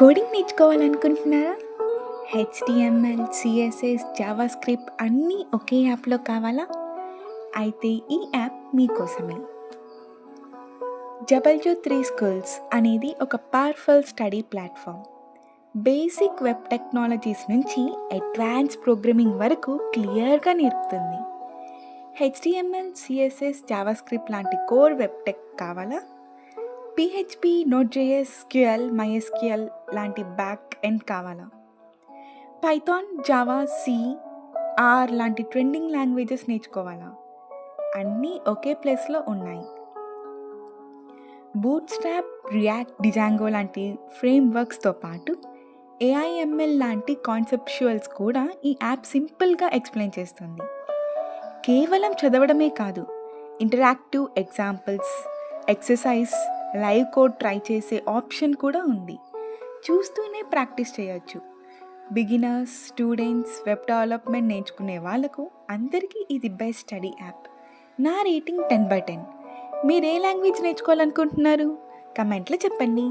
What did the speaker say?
Coding నేర్చుకోవాలనుకుంటున్నారా? HTML, CSS, JavaScript అన్నీ ఒకే యాప్‌లో కావాలా? అయితే ఈ యాప్ మీకోసమే. జబల్జోత్ 3 స్కూల్స్ అనేది ఒక powerful study platform. Basic web technologies నుంచి అడ్వాన్స్ ప్రోగ్రామింగ్ వరకు క్లియర్‌గా నేర్పుతుంది. హెచ్‌టీఎంఎల్, సీఎస్ఎస్, జావాస్క్రిప్ట్ లాంటి కోర్ వెబ్ టెక్ కావాలా? పీహెచ్‌పీ, నోడ్.జేఎస్, క్యూఎల్, మైఎస్‌క్యూఎల్ లాంటి బ్యాక్ ఎండ్ కావాలా? పైథాన్, జావా, సి, ఆర్ లాంటి ట్రెండింగ్ లాంగ్వేజెస్ నేర్చుకోవాలా? అన్నీ ఒకే ప్లేస్లో ఉన్నాయి. బూట్‌స్ట్రాప్, రియాక్ట్, డిజాంగో లాంటి ఫ్రేమ్‌వర్క్స్‌తో పాటు ఏఐఎంఎల్ లాంటి కాన్సెప్చువల్స్ కూడా ఈ యాప్ సింపుల్గా ఎక్స్ప్లెయిన్ చేస్తుంది. కేవలం చదవడమే కాదు, interactive examples, exercise, live code try చేసే ఆప్షన్ కూడా ఉంది. చూస్తూనే ప్రాక్టీస్ చేయొచ్చు. బిగినర్స్, స్టూడెంట్స్, వెబ్ డెవలప్మెంట్ నేర్చుకునే వాళ్ళకు అందరికీ ఇది బెస్ట్ స్టడీ యాప్. నా రేటింగ్ 10/10. మీరు ఏ లాంగ్వేజ్ నేర్చుకోవాలనుకుంటున్నారు? కమెంట్లో చెప్పండి.